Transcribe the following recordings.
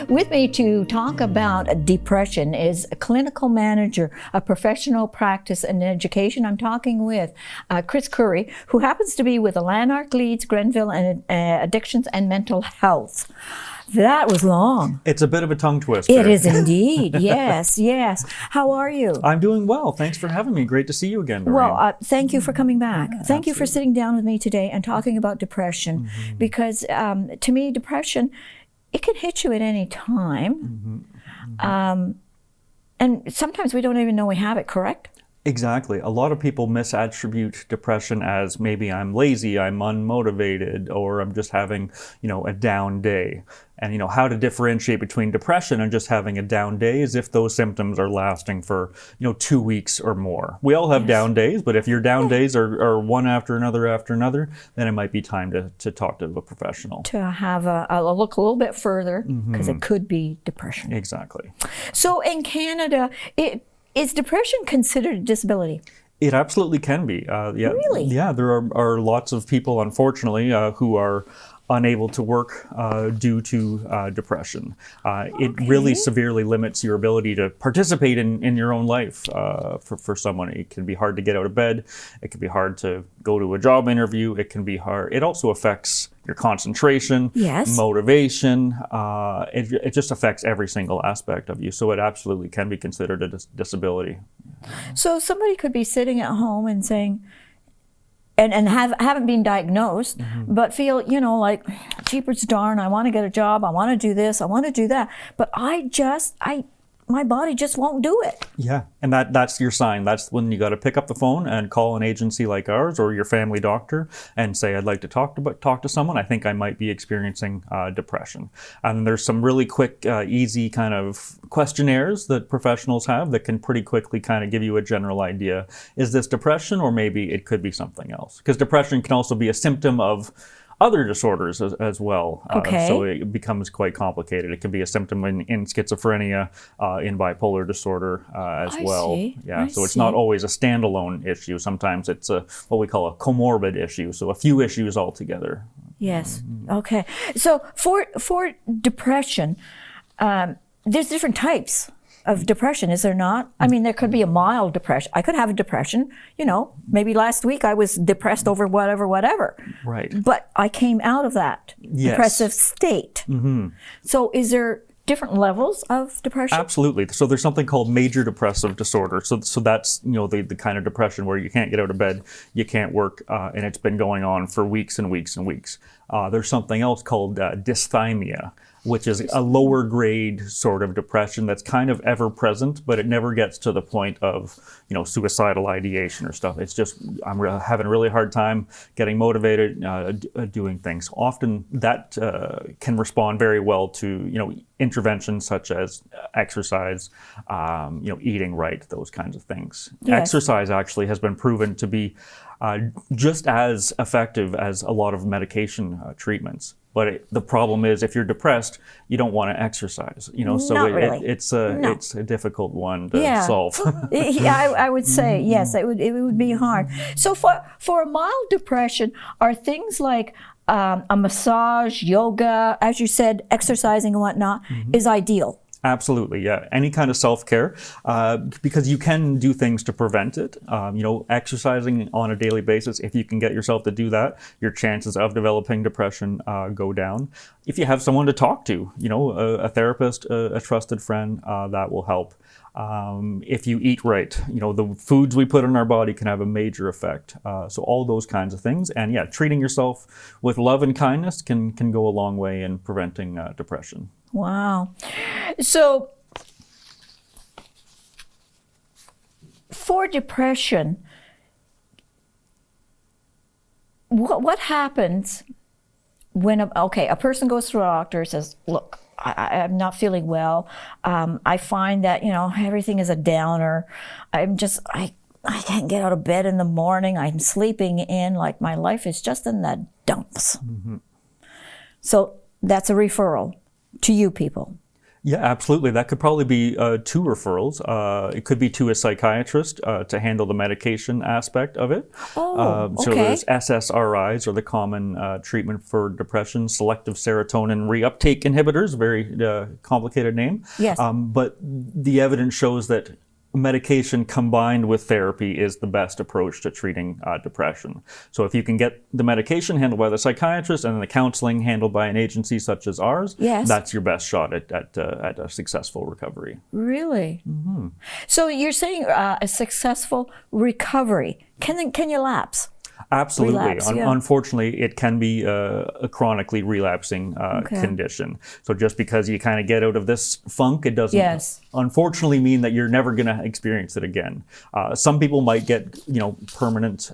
With me to talk about depression is a clinical manager of professional practice and education. I'm talking with Chris Curry, who happens to be with the Lanark Leeds Grenville and Addictions and Mental Health. That was long. It's a bit of a tongue twister. It is indeed. Yes, yes. How are you? I'm doing well. Thanks for having me. Great to see you again, Doreen. Well, thank you for coming back. Thank absolutely. you for sitting down with me today and talking about depression. Because to me, depression, it can hit you at any time. And sometimes we don't even know we have it, correct? Exactly. A lot of people misattribute depression as maybe I'm lazy, I'm unmotivated, or I'm just having, a down day. And, how to differentiate between depression and just having a down day is if those symptoms are lasting for, 2 weeks or more. We all have down days, but if your down days are one after another, then it might be time to talk to a professional. To have a look a little bit further, because it could be depression. Exactly. So in Canada, is depression considered a disability? It absolutely can be. Really? Yeah, there are lots of people, unfortunately, who are unable to work due to depression. It really severely limits your ability to participate in your own life for someone. It can be hard to get out of bed. It can be hard to go to a job interview. It can be hard. It also affects your concentration, motivation. It just affects every single aspect of you. So it absolutely can be considered a disability. So somebody could be sitting at home and saying, and haven't been diagnosed, but feel, like, jeepers darn, I want to get a job, I want to do this, I want to do that, but my body just won't do it. Yeah, and that's your sign. That's when you got to pick up the phone and call an agency like ours or your family doctor and say, I'd like to talk to someone. I think I might be experiencing depression. And there's some really quick, easy kind of questionnaires that professionals have that can pretty quickly kind of give you a general idea. Is this depression, or maybe it could be something else? Because depression can also be a symptom of other disorders as well. So it becomes quite complicated. It can be a symptom in schizophrenia, in bipolar disorder as well. Yeah, so it's not always a standalone issue. Sometimes it's what we call a comorbid issue, so a few issues altogether. Yes, okay. So for depression, there's different types of depression, is there not? I mean, there could be a mild depression. I could have a depression, maybe last week I was depressed over whatever. Right. But I came out of that depressive state. So is there different levels of depression? Absolutely. So there's something called major depressive disorder. So that's, the kind of depression where you can't get out of bed, you can't work, and it's been going on for weeks and weeks and weeks. There's something else called dysthymia, which is a lower grade sort of depression that's kind of ever present, but it never gets to the point of, suicidal ideation or stuff. It's just, I'm having a really hard time getting motivated, doing things. Often that can respond very well to, interventions such as exercise, eating right, those kinds of things. Exercise actually has been proven to be just as effective as a lot of medication treatments. But the problem is, if you're depressed, you don't want to exercise. It's a difficult one to solve. I would say yes. It would be hard. So for a mild depression, are things like a massage, yoga, as you said, exercising and whatnot, is ideal? Absolutely, yeah. Any kind of self-care, because you can do things to prevent it. Exercising on a daily basis, if you can get yourself to do that, your chances of developing depression go down. If you have someone to talk to, a therapist, a trusted friend, that will help. If you eat right, the foods we put in our body can have a major effect. So all those kinds of things. And treating yourself with love and kindness can go a long way in preventing depression. Wow. So for depression, what happens when a person goes to a doctor and says, look, I'm not feeling well. I find that, everything is a downer. I can't get out of bed in the morning. I'm sleeping in, like, my life is just in the dumps. So that's a referral to you people. Yeah, absolutely. That could probably be 2 referrals. It could be to a psychiatrist to handle the medication aspect of it. Oh, So okay. there's SSRIs, or the common treatment for depression, selective serotonin reuptake inhibitors, very complicated name. Yes. But the evidence shows that medication combined with therapy is the best approach to treating depression. So if you can get the medication handled by the psychiatrist and then the counseling handled by an agency such as ours, Yes. that's your best shot at a successful recovery. Really? So you're saying a successful recovery. Can you lapse? Absolutely. Relapse, yeah. Unfortunately, it can be a chronically relapsing condition. So just because you kind of get out of this funk, it doesn't Yes. unfortunately mean that you're never going to experience it again. Some people might get, permanent,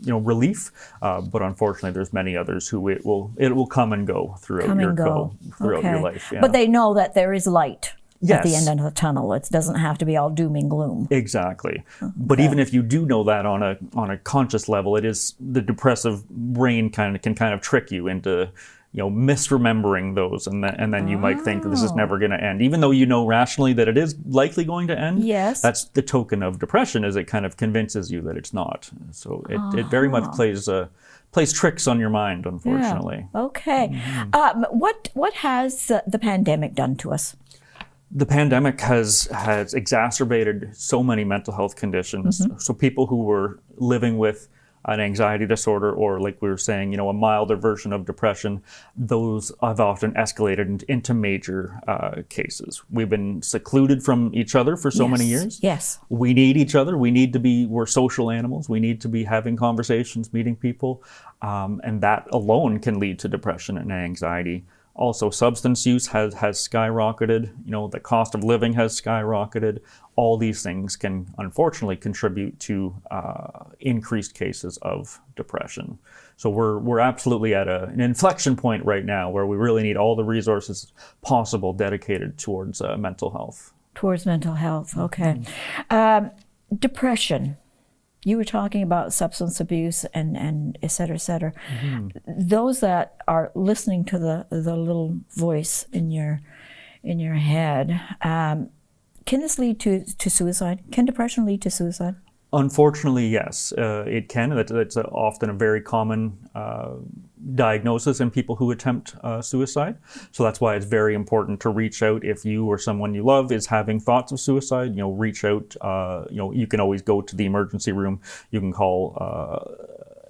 relief, but unfortunately, there's many others who it will come and go throughout Come your and go. throughout Okay. your life. Yeah. But they know that there is light at the Yes. end of the tunnel. It doesn't have to be all doom and gloom. Exactly. But even if you do know that on a conscious level, it is the depressive brain can kind of trick you into misremembering those, and then you might think this is never going to end, even though you know rationally that it is likely going to end. Yes. That's the token of depression, is it kind of convinces you that it's not. So it very much plays tricks on your mind, unfortunately. Yeah. Okay. What has the pandemic done to us? The pandemic has exacerbated so many mental health conditions. So people who were living with an anxiety disorder, or like we were saying, a milder version of depression, those have often escalated into major cases. We've been secluded from each other for so many years. Yes. We need each other. We're social animals. We need to be having conversations, meeting people. And that alone can lead to depression and anxiety. Also, substance use has skyrocketed. The cost of living has skyrocketed. All these things can unfortunately contribute to increased cases of depression. So we're absolutely at an inflection point right now where we really need all the resources possible dedicated towards mental health. Towards mental health. Okay. Depression. You were talking about substance abuse and et cetera, et cetera. Those that are listening to the little voice in your head, can this lead to suicide? Can depression lead to suicide? Unfortunately, yes, it can. That's often a very common diagnosis in people who attempt suicide. So that's why it's very important to reach out if you or someone you love is having thoughts of suicide. Reach out. You can always go to the emergency room. You can call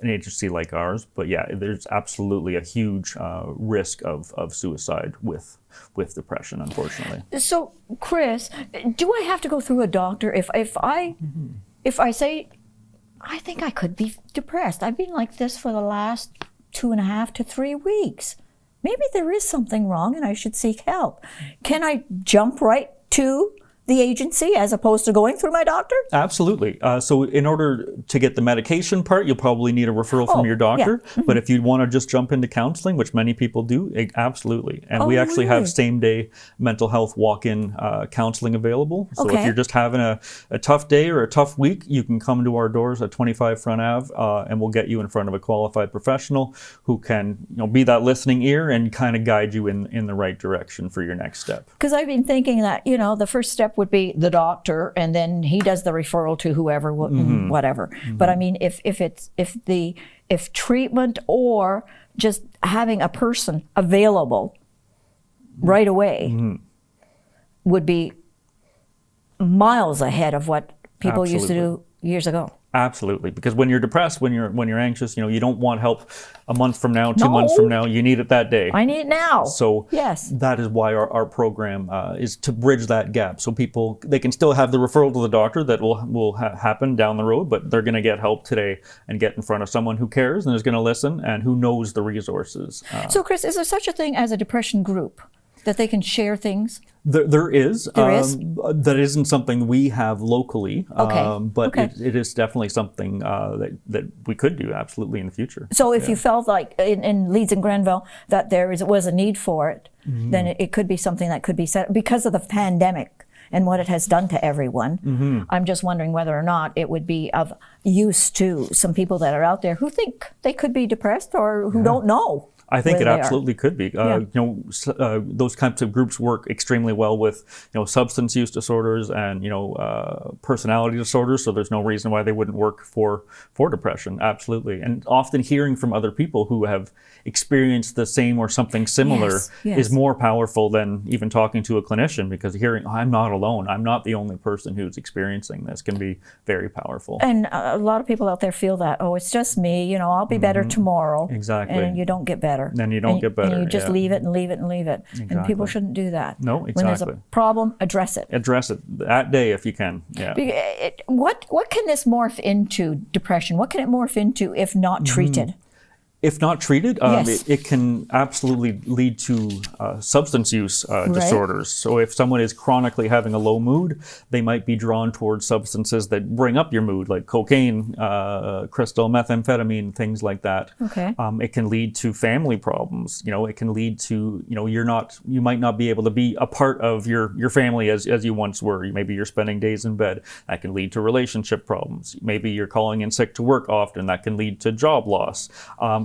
an agency like ours. But yeah, there's absolutely a huge risk of suicide with depression, unfortunately. So, Chris, do I have to go through a doctor if I say, I think I could be depressed? I've been like this for the last 2.5 to 3 weeks. Maybe there is something wrong and I should seek help. Can I jump right to the agency as opposed to going through my doctor? Absolutely. So in order to get the medication part, you'll probably need a referral from your doctor. Yeah. But if you want to just jump into counseling, which many people do, absolutely. And we actually have same-day mental health walk-in counseling available. So if you're just having a tough day or a tough week, you can come to our doors at 25 Front Ave, and we'll get you in front of a qualified professional who can be that listening ear and kind of guide you in the right direction for your next step. Because I've been thinking that, the first step would be the doctor, and then he does the referral to whoever, whatever. But I mean, if treatment or just having a person available right away would be miles ahead of what people used to do years ago. Absolutely, because when you're depressed, when you're anxious, you don't want help a month from now, 2 months from now. You need it that day. I need it now. So yes, that is why our program is to bridge that gap. So they can still have the referral to the doctor that will happen down the road, but they're going to get help today and get in front of someone who cares and is going to listen and who knows the resources. So Chris, is there such a thing as a depression group that they can share things? There is. There is? That isn't something we have locally, but it is definitely something that we could do absolutely in the future. So if you felt like in Leeds and Grenville that was a need for it, then it could be something that could be set because of the pandemic and what it has done to everyone. I'm just wondering whether or not it would be of use to some people that are out there who think they could be depressed or who don't know. I think where it they are. absolutely could be. Those types of groups work extremely well with, substance use disorders and, personality disorders. So there's no reason why they wouldn't work for depression. Absolutely. And often hearing from other people who have experienced the same or something similar Yes. is more powerful than even talking to a clinician, because hearing, I'm not alone, I'm not the only person who's experiencing this, can be very powerful. And a lot of people out there feel that, oh, it's just me, I'll be better tomorrow. Exactly. And you don't get better. Then you don't get better. And you just yeah. leave it and leave it and leave it. And people Exactly. shouldn't do that. No, When there's a exactly. problem, address it. Address it that day if you can. Yeah. What can this morph into, depression? What can it morph into if not treated? If not treated, Yes. it can absolutely lead to substance use disorders. So if someone is chronically having a low mood, they might be drawn towards substances that bring up your mood, like cocaine, crystal methamphetamine, things like that. Okay. It can lead to family problems. It can lead to, you might not be able to be a part of your family as you once were. Maybe you're spending days in bed. That can lead to relationship problems. Maybe you're calling in sick to work often. That can lead to job loss.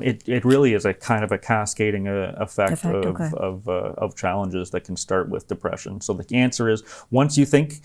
It really is a kind of a cascading effect of challenges that can start with depression. So the answer is, once you think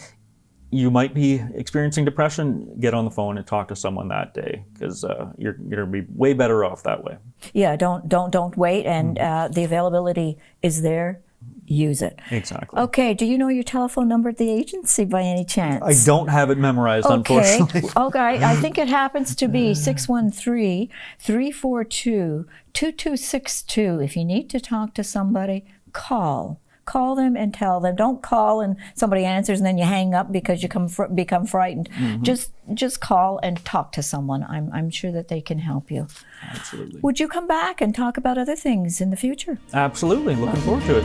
you might be experiencing depression, get on the phone and talk to someone that day, because you're going to be way better off that way. Yeah, don't wait, and the availability is there. Use it. Exactly. Okay, do you know your telephone number at the agency by any chance? I don't have it memorized, unfortunately. Okay, I think it happens to be 613-342-2262. If you need to talk to somebody, call them and tell them. Don't call and somebody answers and then you hang up because you become frightened. Just call and talk to someone. I'm sure that they can help you. Absolutely. Would you come back and talk about other things in the future? Absolutely. Looking forward to it.